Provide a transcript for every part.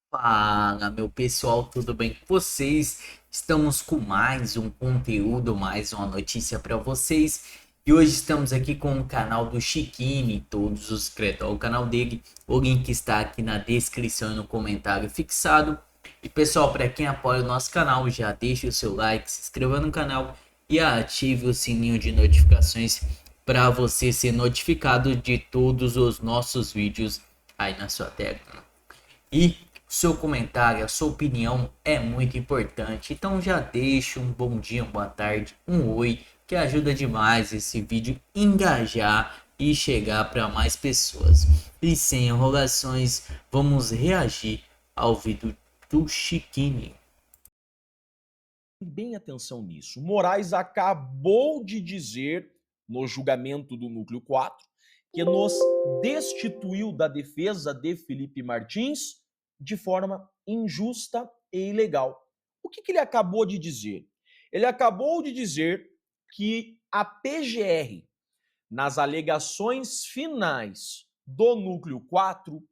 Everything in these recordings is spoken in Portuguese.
Fala, meu pessoal, tudo bem com vocês? Estamos com mais um conteúdo, mais uma notícia para vocês. E hoje estamos aqui com o canal do Chiquini, todos os inscritos ao canal dele. O link está aqui na descrição e no comentário fixado. E pessoal, para quem apoia o nosso canal, já deixe o seu like, se inscreva no canal e ative o sininho de notificações para você ser notificado de todos os nossos vídeos aí na sua tela. E seu comentário, a sua opinião é muito importante. Então já deixa um bom dia, uma boa tarde, um oi, que ajuda demais esse vídeo engajar e chegar para mais pessoas. E sem enrolações, vamos reagir ao vídeo do Chiquini. Bem atenção nisso. Moraes acabou de dizer, no julgamento do Núcleo 4, que nos destituiu da defesa de Felipe Martins de forma injusta e ilegal. O que ele acabou de dizer? Ele acabou de dizer que a PGR, nas alegações finais do Núcleo 4,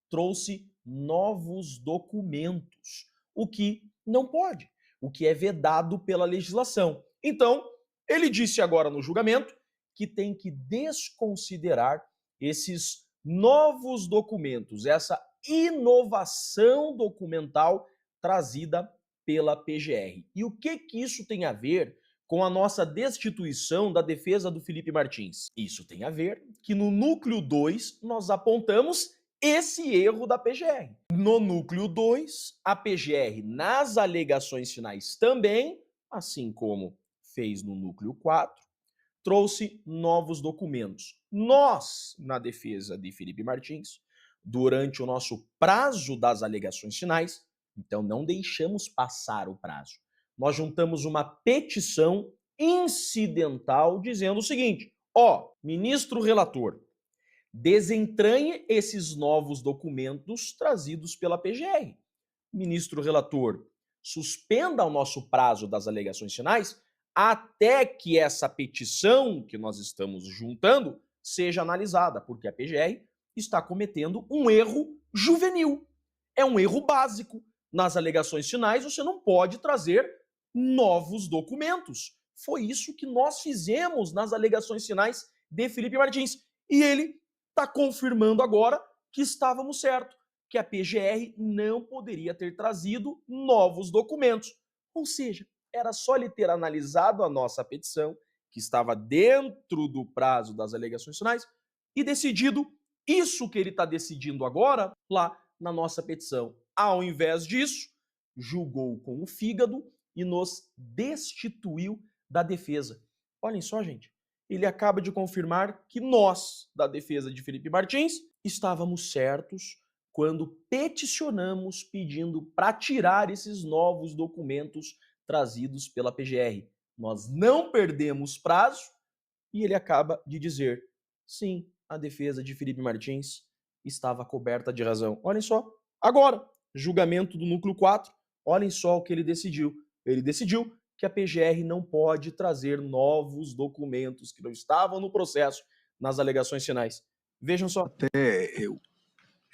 trouxe novos documentos, o que não pode, o que é vedado pela legislação. Então, ele disse agora no julgamento que tem que desconsiderar esses novos documentos, essa inovação documental trazida pela PGR. E o que isso tem a ver com a nossa destituição da defesa do Felipe Martins? Isso tem a ver que no núcleo 2 nós apontamos esse erro da PGR. No núcleo 2, a PGR, nas alegações finais também, assim como fez no núcleo 4, trouxe novos documentos. Nós, na defesa de Felipe Martins, durante o nosso prazo das alegações finais, então não deixamos passar o prazo. Nós juntamos uma petição incidental dizendo o seguinte: ó, ministro relator, desentranhe esses novos documentos trazidos pela PGR. Ministro relator, suspenda o nosso prazo das alegações finais até que essa petição que nós estamos juntando seja analisada, porque a PGR está cometendo um erro juvenil. É um erro básico. Nas alegações finais, você não pode trazer novos documentos. Foi isso que nós fizemos nas alegações finais de Felipe Martins. E ele está confirmando agora que estávamos certos, que a PGR não poderia ter trazido novos documentos. Ou seja, era só ele ter analisado a nossa petição, que estava dentro do prazo das alegações finais, e decidido isso que ele está decidindo agora lá na nossa petição. Ao invés disso, julgou com o fígado e nos destituiu da defesa. Olhem só, gente. Ele acaba de confirmar que nós, da defesa de Felipe Martins, estávamos certos quando peticionamos pedindo para tirar esses novos documentos trazidos pela PGR. Nós não perdemos prazo e ele acaba de dizer: sim, a defesa de Felipe Martins estava coberta de razão. Olhem só, agora, julgamento do núcleo 4, olhem só o que ele decidiu. Ele decidiu que a PGR não pode trazer novos documentos que não estavam no processo nas alegações finais. Vejam só.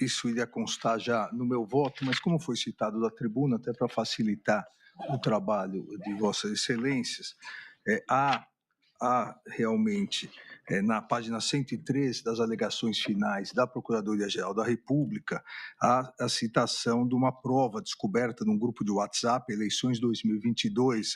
Isso iria constar já no meu voto, mas como foi citado da tribuna, até para facilitar o trabalho de Vossas Excelências, há realmente, na página 113 das alegações finais da Procuradoria-Geral da República, a citação de uma prova descoberta num grupo de WhatsApp, eleições 2022,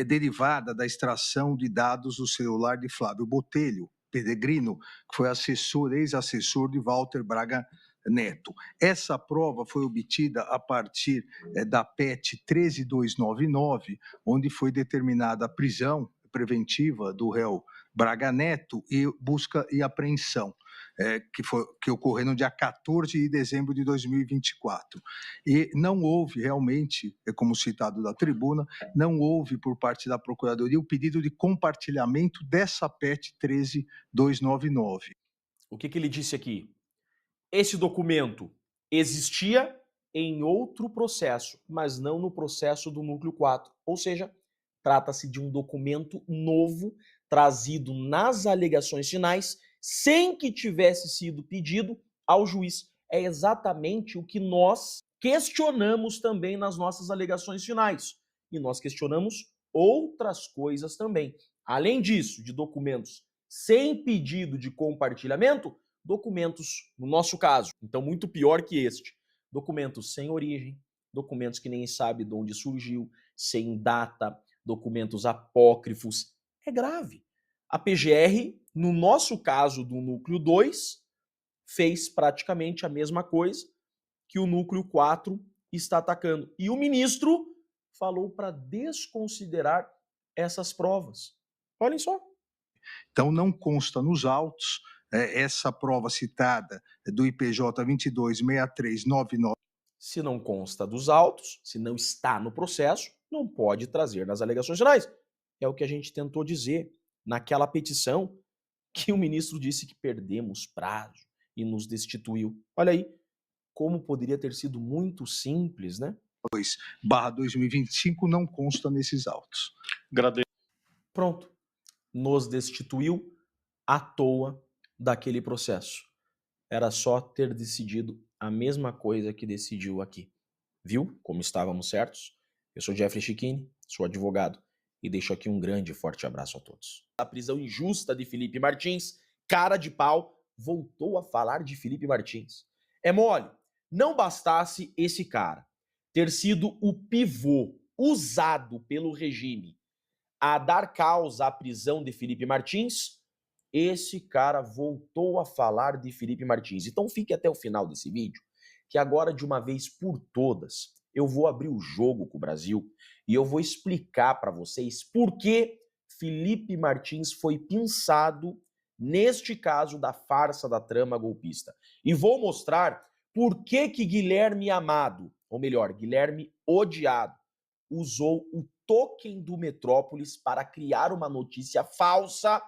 derivada da extração de dados do celular de Flávio Botelho Peregrino, que foi assessor, ex-assessor de Walter Braga Neto. Essa prova foi obtida a partir da PET 13299, onde foi determinada a prisão preventiva do réu Braga Neto e busca e apreensão, que ocorreu no dia 14 de dezembro de 2024. E não houve realmente, como citado da tribuna, não houve por parte da Procuradoria o pedido de compartilhamento dessa PET 13299. O que ele disse aqui? Esse documento existia em outro processo, mas não no processo do núcleo 4. Ou seja, trata-se de um documento novo trazido nas alegações finais sem que tivesse sido pedido ao juiz. é exatamente o que nós questionamos também nas nossas alegações finais. E nós questionamos outras coisas também. Além disso, de documentos sem pedido de compartilhamento, documentos, no nosso caso, então muito pior que este, documentos sem origem, documentos que nem sabe de onde surgiu, sem data, documentos apócrifos. É grave. A PGR, no nosso caso do núcleo 2, fez praticamente a mesma coisa que o núcleo 4 está atacando. E o ministro falou para desconsiderar essas provas. Olhem só. Então, não consta nos autos essa prova citada do IPJ 226399. Se não consta dos autos, se não está no processo, não pode trazer nas alegações finais. É o que a gente tentou dizer naquela petição que o ministro disse que perdemos prazo e nos destituiu. Olha aí, como poderia ter sido muito simples, né? 2/2025 não consta nesses autos. Pronto. Nos destituiu à toa daquele processo. Era só ter decidido a mesma coisa que decidiu aqui. Viu como estávamos certos? Eu sou Jeffrey Chiquini, sou advogado, e deixo aqui um grande e forte abraço a todos. A prisão injusta de Felipe Martins, cara de pau, voltou a falar de Felipe Martins. É mole, não bastasse esse cara ter sido o pivô usado pelo regime a dar causa à prisão de Felipe Martins, esse cara voltou a falar de Felipe Martins. Então fique até o final desse vídeo, que agora, de uma vez por todas, eu vou abrir o jogo com o Brasil e eu vou explicar para vocês por que Felipe Martins foi pinçado neste caso da farsa da trama golpista. E vou mostrar por que Guilherme Amado, ou melhor, Guilherme Odiado, usou o token do Metrópolis para criar uma notícia falsa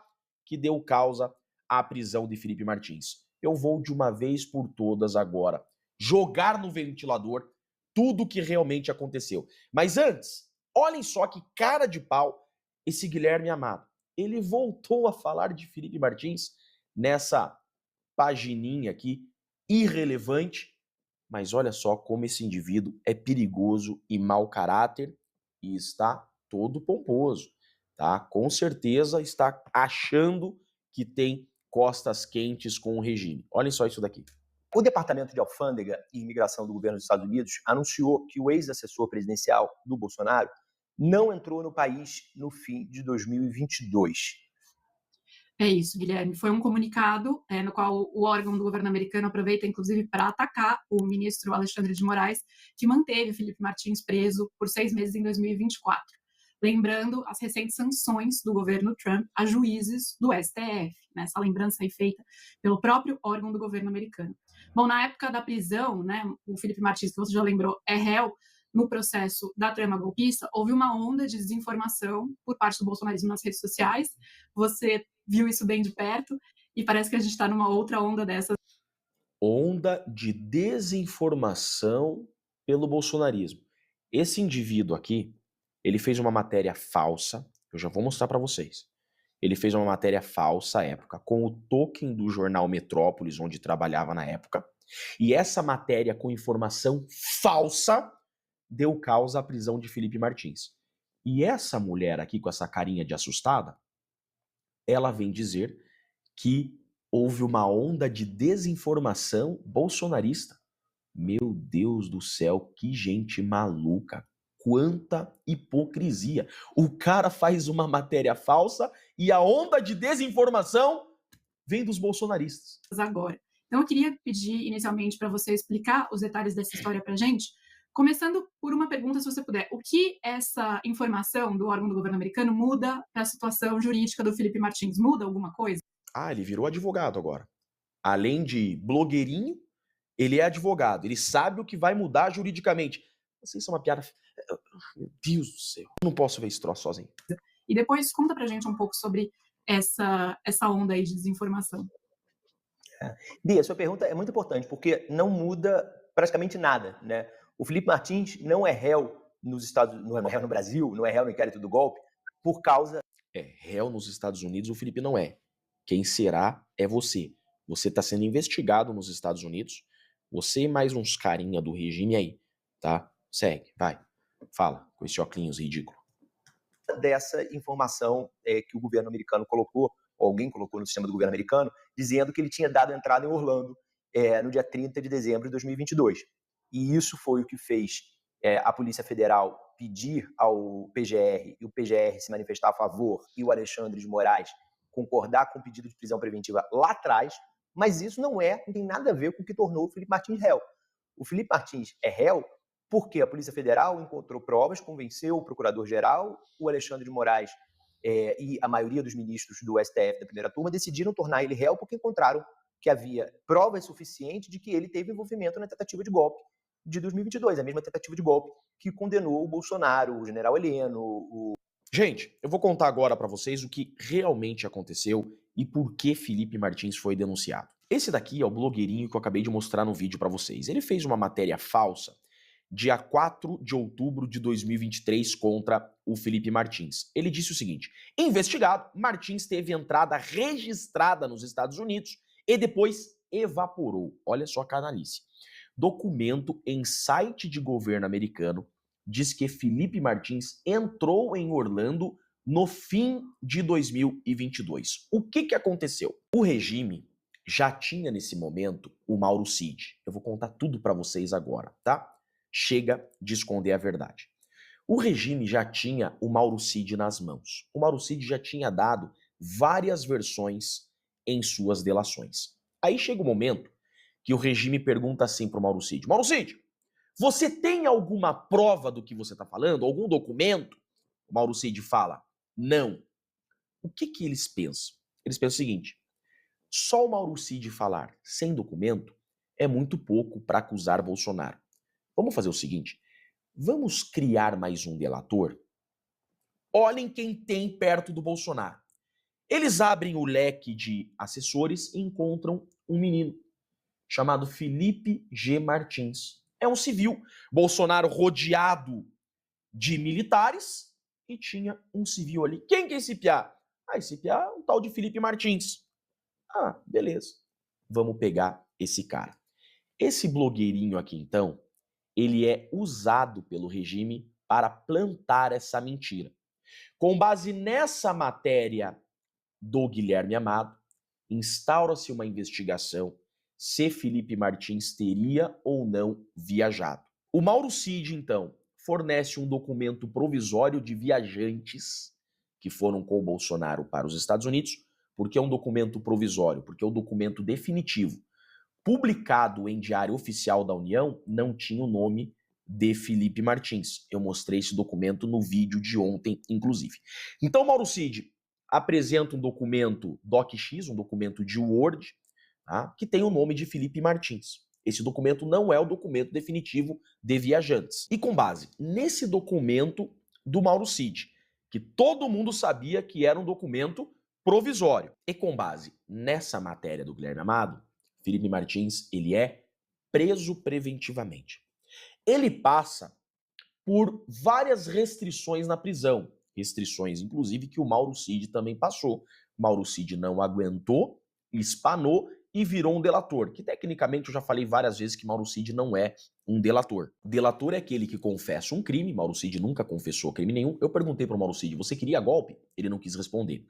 que deu causa à prisão de Felipe Martins. Eu vou de uma vez por todas agora jogar no ventilador tudo o que realmente aconteceu. Mas antes, olhem só que cara de pau esse Guilherme Amado. Ele voltou a falar de Felipe Martins nessa pagininha aqui, irrelevante, mas olha só como esse indivíduo é perigoso e mau caráter e está todo pomposo, tá? Com certeza está achando que tem costas quentes com o regime. Olhem só isso daqui. O Departamento de Alfândega e Imigração do governo dos Estados Unidos anunciou que o ex-assessor presidencial do Bolsonaro não entrou no país no fim de 2022. É isso, Guilherme. Foi um comunicado no qual o órgão do governo americano aproveita, inclusive, para atacar o ministro Alexandre de Moraes, que manteve Felipe Martins preso por 6 meses em 2024. Lembrando as recentes sanções do governo Trump a juízes do STF, né? Essa lembrança aí feita pelo próprio órgão do governo americano. Bom, na época da prisão, né, o Felipe Martins, que você já lembrou, é réu no processo da trama golpista. Houve uma onda de desinformação por parte do bolsonarismo nas redes sociais. Você viu isso bem de perto e parece que a gente está numa outra onda dessa. Onda de desinformação pelo bolsonarismo. Esse indivíduo aqui, ele fez uma matéria falsa, eu já vou mostrar para vocês. Ele fez uma matéria falsa à época, com o token do jornal Metrópolis, onde trabalhava na época, e essa matéria com informação falsa deu causa à prisão de Felipe Martins. E essa mulher aqui, com essa carinha de assustada, ela vem dizer que houve uma onda de desinformação bolsonarista. Meu Deus do céu, que gente maluca. Quanta hipocrisia. O cara faz uma matéria falsa e a onda de desinformação vem dos bolsonaristas. Agora. Então eu queria pedir inicialmente para você explicar os detalhes dessa história para a gente, começando por uma pergunta, se você puder. O que essa informação do órgão do governo americano muda para a situação jurídica do Felipe Martins? Muda alguma coisa? Ah, ele virou advogado agora. Além de blogueirinho, ele é advogado. Ele sabe o que vai mudar juridicamente. Vocês são uma piada... Meu Deus do céu. Eu não posso ver esse troço sozinho. E depois conta pra gente um pouco sobre essa onda aí de desinformação. Bia, sua pergunta é muito importante, porque não muda praticamente nada, né? O Felipe Martins não é réu nos Estados Unidos, não é réu no Brasil, não é réu no inquérito do golpe, por causa... É, réu nos Estados Unidos o Felipe não é. Quem será é você. Você está sendo investigado nos Estados Unidos Você e mais uns carinha do regime aí, tá? Segue, vai. Fala, com esse óculos ridículo. Dessa informação que o governo americano colocou, ou alguém colocou no sistema do governo americano, dizendo que ele tinha dado entrada em Orlando no dia 30 de dezembro de 2022. E isso foi o que fez a Polícia Federal pedir ao PGR, e o PGR se manifestar a favor, e o Alexandre de Moraes concordar com o pedido de prisão preventiva lá atrás, mas isso não tem nada a ver com o que tornou o Felipe Martins réu. O Felipe Martins é réu porque a Polícia Federal encontrou provas, convenceu o Procurador-Geral, o Alexandre de Moraes e a maioria dos ministros do STF da primeira turma decidiram tornar ele réu porque encontraram que havia provas suficientes de que ele teve envolvimento na tentativa de golpe de 2022, a mesma tentativa de golpe que condenou o Bolsonaro, o general Heleno. Gente, eu vou contar agora pra vocês o que realmente aconteceu e por que Felipe Martins foi denunciado. Esse daqui é o blogueirinho que eu acabei de mostrar no vídeo pra vocês. Ele fez uma matéria falsa dia 4 de outubro de 2023 contra o Felipe Martins. Ele disse o seguinte: investigado, Martins teve entrada registrada nos Estados Unidos e depois evaporou. Olha só a canalice. Documento em site de governo americano diz que Felipe Martins entrou em Orlando no fim de 2022. O que aconteceu? O regime já tinha nesse momento o Mauro Cid. Eu vou contar tudo pra vocês agora, tá? Chega de esconder a verdade. O regime já tinha o Mauro Cid nas mãos. O Mauro Cid já tinha dado várias versões em suas delações. Aí chega o momento que o regime pergunta assim pro Mauro Cid: Mauro Cid, você tem alguma prova do que você está falando? Algum documento? O Mauro Cid fala: não. O que eles pensam? Eles pensam o seguinte: só o Mauro Cid falar sem documento é muito pouco para acusar Bolsonaro. Vamos fazer o seguinte, vamos criar mais um delator? Olhem quem tem perto do Bolsonaro. Eles abrem o leque de assessores e encontram um menino chamado Felipe G. Martins. É um civil. Bolsonaro rodeado de militares e tinha um civil ali. Quem que é esse piá? Esse piá é um tal de Felipe Martins. Beleza. Vamos pegar esse cara. Esse blogueirinho aqui, então, ele é usado pelo regime para plantar essa mentira. Com base nessa matéria do Guilherme Amado, instaura-se uma investigação se Felipe Martins teria ou não viajado. O Mauro Cid, então, fornece um documento provisório de viajantes que foram com o Bolsonaro para os Estados Unidos. Por que é um documento provisório? Porque o documento definitivo, publicado em Diário Oficial da União, não tinha o nome de Felipe Martins. Eu mostrei esse documento no vídeo de ontem, inclusive. Então, Mauro Cid apresenta um documento DocX, um documento de Word, tá, que tem o nome de Felipe Martins. Esse documento não é o documento definitivo de viajantes. E com base nesse documento do Mauro Cid, que todo mundo sabia que era um documento provisório, e com base nessa matéria do Guilherme Amado, Felipe Martins, ele é preso preventivamente. Ele passa por várias restrições na prisão. Restrições, inclusive, que o Mauro Cid também passou. Mauro Cid não aguentou, espanou e virou um delator. Que, tecnicamente, eu já falei várias vezes que Mauro Cid não é um delator. Delator é aquele que confessa um crime. Mauro Cid nunca confessou crime nenhum. Eu perguntei para o Mauro Cid, você queria golpe? Ele não quis responder.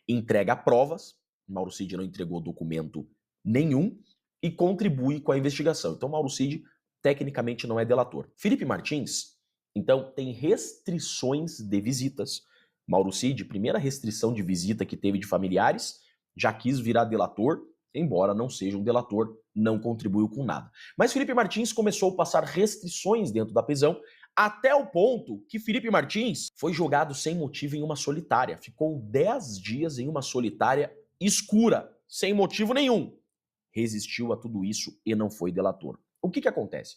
Entrega provas. Mauro Cid não entregou documento nenhum e contribui com a investigação. Então, Mauro Cid, tecnicamente, não é delator. Felipe Martins, então, tem restrições de visitas. Mauro Cid, primeira restrição de visita que teve de familiares, já quis virar delator, embora não seja um delator, não contribuiu com nada. Mas Felipe Martins começou a passar restrições dentro da prisão, até o ponto que Felipe Martins foi jogado sem motivo em uma solitária. Ficou 10 dias em uma solitária escura, sem motivo nenhum. Resistiu a tudo isso e não foi delator. O que acontece?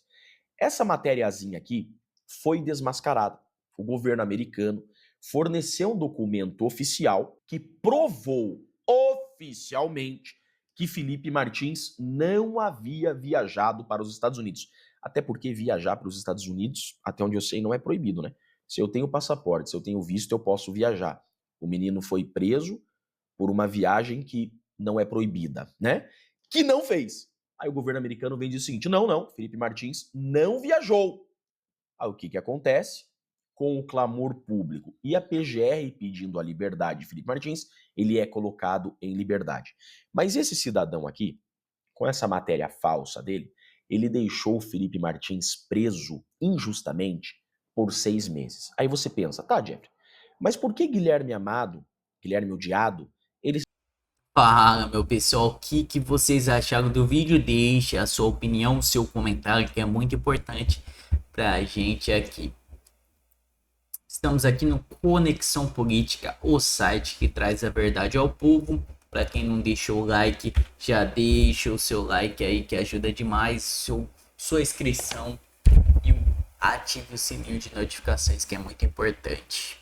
Essa matériazinha aqui foi desmascarada. O governo americano forneceu um documento oficial que provou oficialmente que Felipe Martins não havia viajado para os Estados Unidos. Até porque viajar para os Estados Unidos, até onde eu sei, não é proibido, né? Se eu tenho passaporte, se eu tenho visto, eu posso viajar. O menino foi preso por uma viagem que não é proibida, né? Que não fez. Aí o governo americano vem e diz o seguinte: não, Felipe Martins não viajou. Aí o que acontece? Com o clamor público e a PGR pedindo a liberdade de Felipe Martins, ele é colocado em liberdade. Mas esse cidadão aqui, com essa matéria falsa dele, ele deixou o Felipe Martins preso injustamente por 6 meses. Aí você pensa, tá, Jeffrey, mas por que Guilherme Amado, Guilherme Odiado, ele... Fala, meu pessoal, o que vocês acharam do vídeo? Deixe a sua opinião, seu comentário, que é muito importante pra gente aqui. Estamos aqui no Conexão Política, o site que traz a verdade ao povo. Para quem não deixou o like, já deixa o seu like aí, que ajuda demais. Sua inscrição e ative o sininho de notificações, que é muito importante.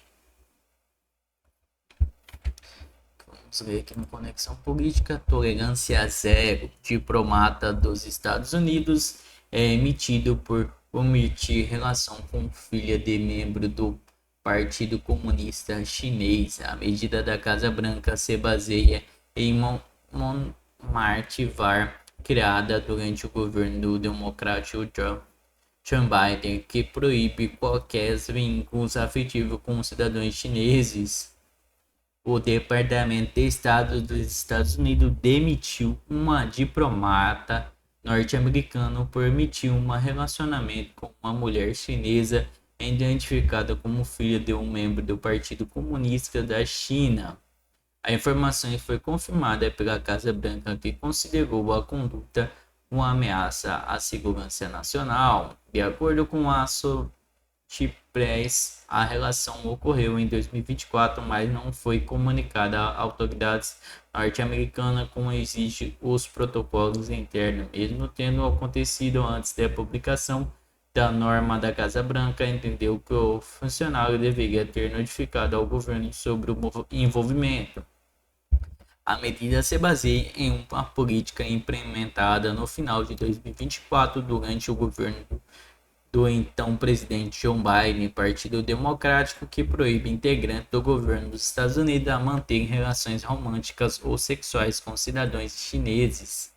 Vamos ver aqui no Conexão Política. Tolerância zero. Diplomata dos Estados Unidos é emitido por omitir relação com filha de membro do Partido Comunista Chinês. A medida da Casa Branca se baseia em Montmartre, criada durante o governo do democrático Joe Biden, que proíbe qualquer vínculos afetivos com cidadãos chineses. O Departamento de Estado dos Estados Unidos demitiu uma diplomata norte-americana por omitir um relacionamento com uma mulher chinesa identificada como filha de um membro do Partido Comunista da China. A informação foi confirmada pela Casa Branca, que considerou a conduta uma ameaça à segurança nacional. De acordo com a Associated Press, a relação ocorreu em 2024, mas não foi comunicada a autoridades norte-americanas como exigem os protocolos internos. Mesmo tendo acontecido antes da publicação da norma da Casa Branca, entendeu que o funcionário deveria ter notificado ao governo sobre o envolvimento. A medida se baseia em uma política implementada no final de 2024 durante o governo do então presidente Joe Biden, Partido Democrático, que proíbe integrantes do governo dos Estados Unidos a manter relações românticas ou sexuais com cidadãos chineses.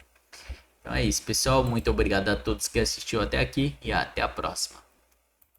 Então é isso, pessoal. Muito obrigado a todos que assistiram até aqui e até a próxima.